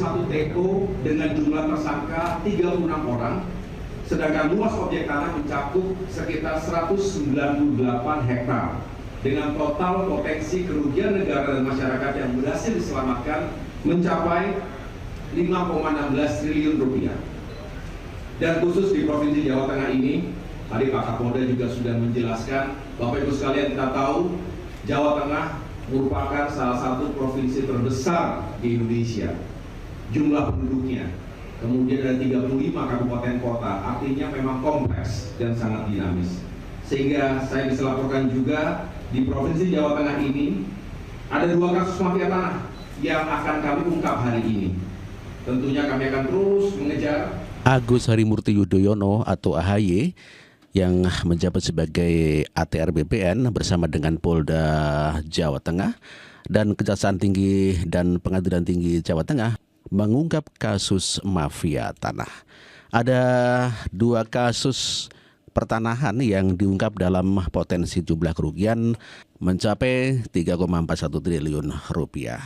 satu teko dengan jumlah tersangka 36 orang, sedangkan luas objek tanah mencakup sekitar 198 hektar dengan total potensi kerugian negara dan masyarakat yang berhasil diselamatkan mencapai 5,16 triliun rupiah. Dan khusus di Provinsi Jawa Tengah ini, tadi Pak Kapolda juga sudah menjelaskan, Bapak Ibu sekalian, kita tahu Jawa Tengah merupakan salah satu provinsi terbesar di Indonesia. Jumlah penduduknya, kemudian ada 35 kabupaten kota, artinya memang kompleks dan sangat dinamis. Sehingga saya bisa laporkan juga di Provinsi Jawa Tengah ini ada 2 kasus mafia tanah yang akan kami ungkap hari ini. Tentunya kami akan terus mengejar. Agus Harimurti Yudhoyono atau AHY yang menjabat sebagai ATR BPN bersama dengan Polda Jawa Tengah dan Kejaksaan Tinggi dan Pengadilan Tinggi Jawa Tengah mengungkap kasus mafia tanah. Ada 2 kasus pertanahan yang diungkap dalam potensi jumlah kerugian mencapai 3,41 triliun rupiah.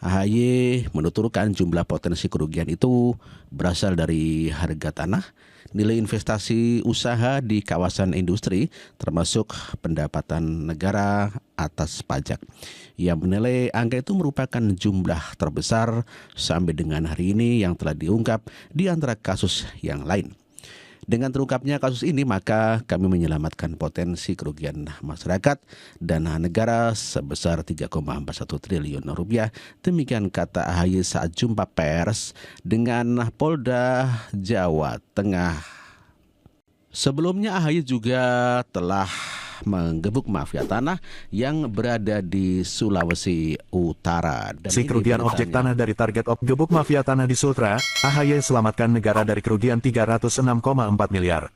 AHY menuturkan jumlah potensi kerugian itu berasal dari harga tanah, nilai investasi usaha di kawasan industri, termasuk pendapatan negara atas pajak. Ia menilai angka itu merupakan jumlah terbesar sampai dengan hari ini yang telah diungkap di antara kasus yang lain. Dengan terungkapnya kasus ini, maka kami menyelamatkan potensi kerugian masyarakat dan negara sebesar 3,41 triliun rupiah. Demikian kata AHY saat jumpa pers dengan Polda Jawa Tengah. Sebelumnya AHY juga telah menggebuk mafia tanah yang berada di Sulawesi Utara. Si kerugian objek tanah dari target gebuk mafia tanah di Sultra, AHY selamatkan negara dari kerugian 306,4 miliar.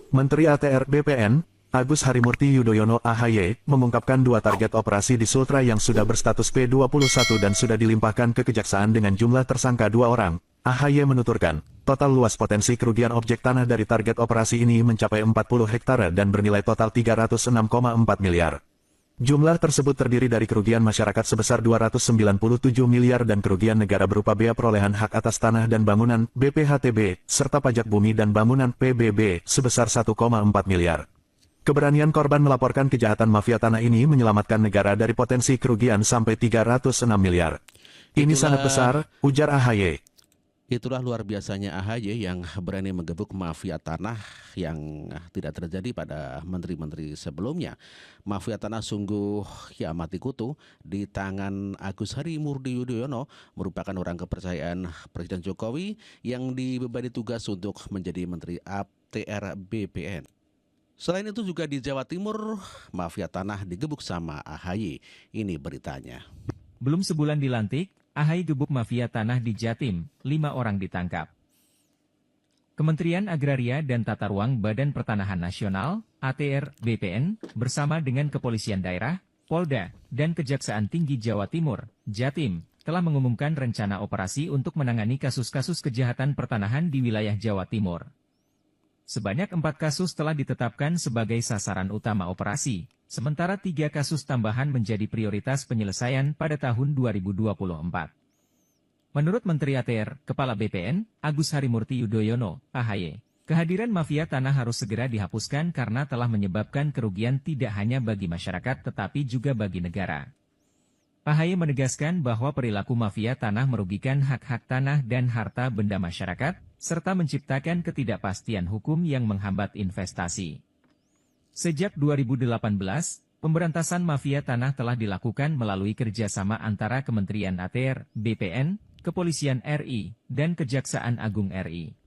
Menteri ATR BPN, Agus Harimurti Yudhoyono AHY, mengungkapkan 2 target operasi di Sultra yang sudah berstatus P21 dan sudah dilimpahkan ke Kejaksaan dengan jumlah tersangka 2 orang. AHY menuturkan, total luas potensi kerugian objek tanah dari target operasi ini mencapai 40 hektare dan bernilai total 306,4 miliar. Jumlah tersebut terdiri dari kerugian masyarakat sebesar 297 miliar dan kerugian negara berupa bea perolehan hak atas tanah dan bangunan BPHTB, serta pajak bumi dan bangunan PBB sebesar 1,4 miliar. Keberanian korban melaporkan kejahatan mafia tanah ini menyelamatkan negara dari potensi kerugian sampai 306 miliar. Ini sangat besar, ujar AHY. Itulah luar biasanya AHY yang berani menggebuk mafia tanah yang tidak terjadi pada menteri-menteri sebelumnya. Mafia tanah sungguh mati kutu di tangan Agus Harimurti Yudhoyono, merupakan orang kepercayaan Presiden Jokowi yang dibebani tugas untuk menjadi Menteri ATR BPN. Selain itu juga di Jawa Timur, mafia tanah digebuk sama AHY. Ini beritanya. Belum sebulan dilantik, AHY gebuk mafia tanah di Jatim, 5 orang ditangkap. Kementerian Agraria dan Tata Ruang Badan Pertanahan Nasional, ATR BPN, bersama dengan Kepolisian Daerah, Polda, dan Kejaksaan Tinggi Jawa Timur, Jatim, telah mengumumkan rencana operasi untuk menangani kasus-kasus kejahatan pertanahan di wilayah Jawa Timur. Sebanyak 4 kasus telah ditetapkan sebagai sasaran utama operasi, sementara 3 kasus tambahan menjadi prioritas penyelesaian pada tahun 2024. Menurut Menteri ATR, Kepala BPN, Agus Harimurti Yudhoyono, AHY, kehadiran mafia tanah harus segera dihapuskan karena telah menyebabkan kerugian tidak hanya bagi masyarakat tetapi juga bagi negara. AHY menegaskan bahwa perilaku mafia tanah merugikan hak-hak tanah dan harta benda masyarakat, serta menciptakan ketidakpastian hukum yang menghambat investasi. Sejak 2018, pemberantasan mafia tanah telah dilakukan melalui kerjasama antara Kementerian ATR, BPN, Kepolisian RI, dan Kejaksaan Agung RI.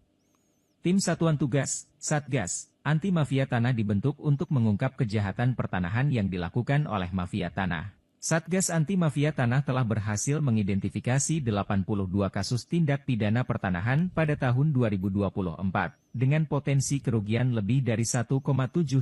Tim Satuan Tugas, Satgas, Anti Mafia Tanah dibentuk untuk mengungkap kejahatan pertanahan yang dilakukan oleh mafia tanah. Satgas Anti Mafia Tanah telah berhasil mengidentifikasi 82 kasus tindak pidana pertanahan pada tahun 2024, dengan potensi kerugian lebih dari 1,7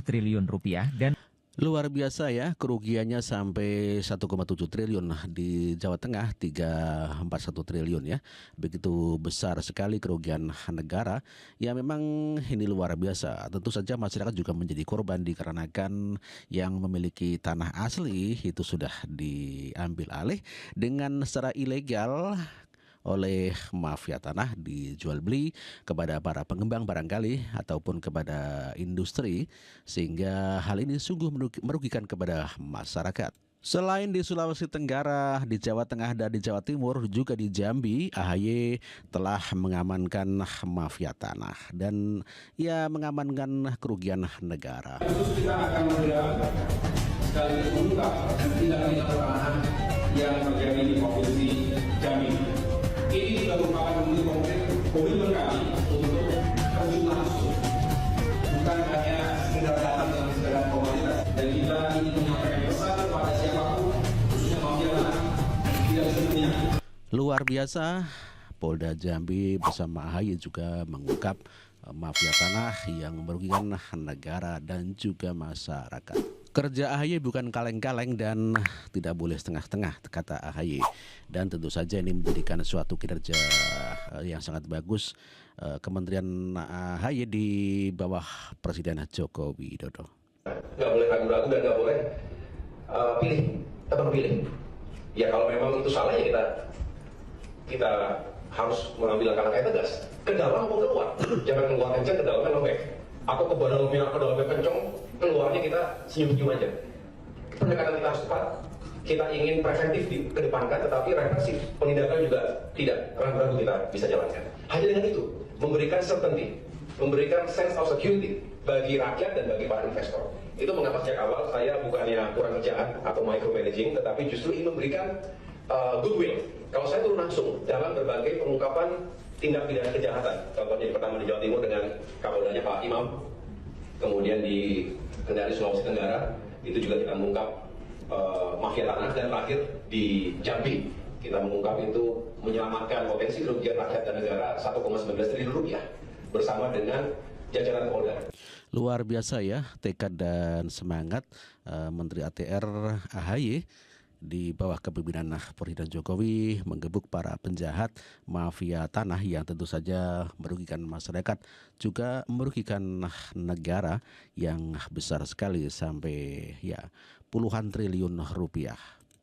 triliun rupiah dan Luar biasa ya, kerugiannya sampai 1,7 triliun di Jawa Tengah, 341 triliun ya. Begitu besar sekali kerugian negara. Ya memang ini luar biasa. Tentu saja masyarakat juga menjadi korban dikarenakan yang memiliki tanah asli itu sudah diambil alih dengan secara ilegal. oleh mafia tanah dijual beli kepada para pengembang barangkali ataupun kepada industri, sehingga hal ini sungguh merugikan kepada masyarakat. Selain di Sulawesi Tenggara, di Jawa Tengah dan di Jawa Timur, juga di Jambi, AHY telah mengamankan mafia tanah dan mengamankan kerugian negara. Khusus kita akan menggelar sekaligus mengungkap tindak pidana tanah yang terjadi di Provinsi Jambi. Ini juga merupakan komitmen kami untuk terjun langsung, bukan hanya sekedar datang dengan sekedar formalitas. Dan kita ingin menyampaikan pesan kepada siapapun, khususnya mafia tanah, tidak sepenuhnya. Luar biasa, Polda Jambi bersama AHY juga mengungkap mafia tanah yang merugikan negara dan juga masyarakat. Kerja AHY bukan kaleng-kaleng dan tidak boleh setengah-setengah, kata AHY. Dan tentu saja ini menjadikan suatu kinerja yang sangat bagus Kementerian AHY di bawah Presiden Joko Widodo. Nggak boleh ragu-ragu dan nggak boleh tebang pilih. Ya kalau memang itu salah ya kita harus mengambil langkah yang tegas. Ke dalam mau keluar, jangan keluar kencang, ke dalamnya lembek. Atau ke dalamnya kencang, keluarnya kita senyum-senyum aja. Pendekatan kita harus tepat. Kita ingin preventif dikedepankan, tetapi represif penindakan juga tidak ragu-ragu kita bisa jalankan. Hanya dengan itu, memberikan certainty, memberikan sense of security bagi rakyat dan bagi para investor. Itu mengapa sejak awal saya bukannya kurang kerjaan atau micromanaging, tetapi justru ingin memberikan goodwill. Kalau saya turun langsung dalam berbagai pengungkapan tindak pidana kejahatan, contohnya yang pertama di Jawa Timur dengan Kapoldanya Pak Imam, kemudian di Kendari Sulawesi Tenggara itu juga kita mengungkap mafia tanah, dan terakhir di Jambi kita mengungkap itu menyelamatkan potensi kerugian rakyat dan negara 1,19 triliun rupiah bersama dengan jajaran Polda. Luar biasa ya tekad dan semangat Menteri ATR AHY di bawah kepemimpinan Presiden Jokowi menggebuk para penjahat mafia tanah yang tentu saja merugikan masyarakat, juga merugikan negara yang besar sekali sampai puluhan triliun rupiah.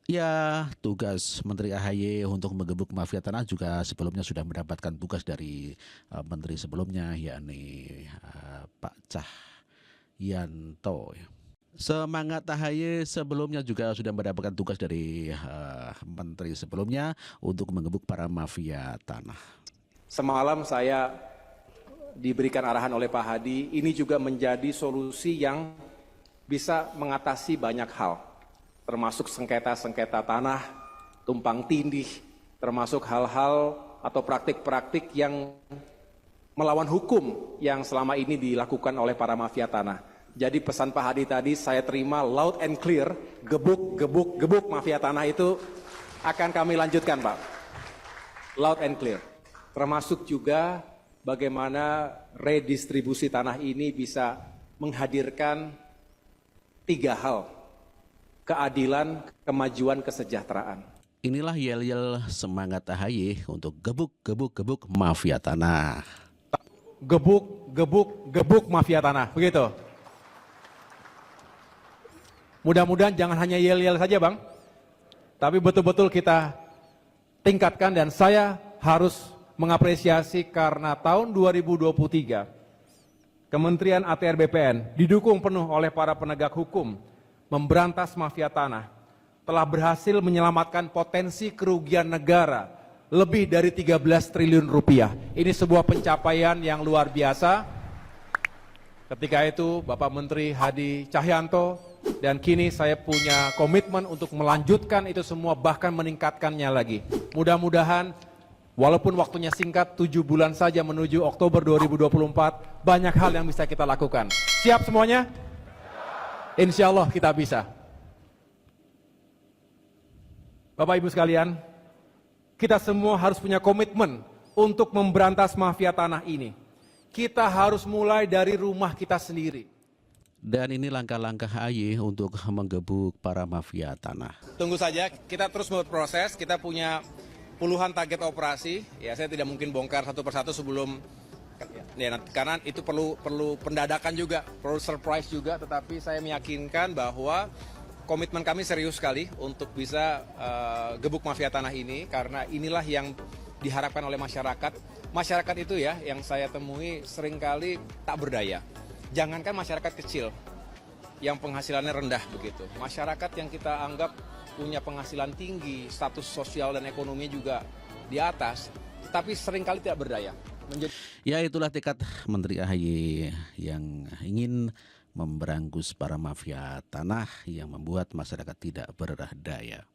Ya, tugas Menteri AHY untuk menggebuk mafia tanah juga sebelumnya sudah mendapatkan tugas dari menteri sebelumnya, yakni Pak Cahyanto. Semangat AHY sebelumnya juga sudah mendapatkan tugas dari menteri sebelumnya untuk menggebuk para mafia tanah. Semalam saya diberikan arahan oleh Pak Hadi, ini juga menjadi solusi yang bisa mengatasi banyak hal, termasuk sengketa-sengketa tanah, tumpang tindih, termasuk hal-hal atau praktik-praktik yang melawan hukum yang selama ini dilakukan oleh para mafia tanah. Jadi pesan Pak Hadi tadi saya terima loud and clear, gebuk mafia tanah itu akan kami lanjutkan Pak. Loud and clear. Termasuk juga bagaimana redistribusi tanah ini bisa menghadirkan 3 hal. Keadilan, kemajuan, kesejahteraan. Inilah yel-yel semangat AHY untuk gebuk mafia tanah. Gebuk mafia tanah, begitu. Mudah-mudahan jangan hanya yel-yel saja Bang, tapi betul-betul kita tingkatkan, dan saya harus mengapresiasi karena tahun 2023 Kementerian ATR BPN didukung penuh oleh para penegak hukum memberantas mafia tanah telah berhasil menyelamatkan potensi kerugian negara lebih dari 13 triliun rupiah. Ini sebuah pencapaian yang luar biasa. Ketika itu Bapak Menteri Hadi Cahyanto, dan kini saya punya komitmen untuk melanjutkan itu semua, bahkan meningkatkannya lagi. Mudah-mudahan walaupun waktunya singkat, 7 bulan saja menuju Oktober 2024, banyak hal yang bisa kita lakukan. Siap semuanya? Insya Allah kita bisa. Bapak Ibu sekalian, kita semua harus punya komitmen untuk memberantas mafia tanah ini. Kita harus mulai dari rumah kita sendiri. Dan ini langkah-langkah AHY untuk menggebuk para mafia tanah. Tunggu saja, kita terus berproses, kita punya puluhan target operasi. Ya, saya tidak mungkin bongkar satu persatu sebelum, ya, karena itu perlu pendadakan juga, perlu surprise juga. Tetapi saya meyakinkan bahwa komitmen kami serius sekali untuk bisa gebuk mafia tanah ini, karena inilah yang diharapkan oleh masyarakat. Masyarakat itu ya yang saya temui seringkali tak berdaya. Jangankan masyarakat kecil yang penghasilannya rendah begitu. Masyarakat yang kita anggap punya penghasilan tinggi, status sosial dan ekonomi juga di atas, tapi seringkali tidak berdaya. Ya, itulah tekad Menteri AHY yang ingin memberangus para mafia tanah yang membuat masyarakat tidak berdaya.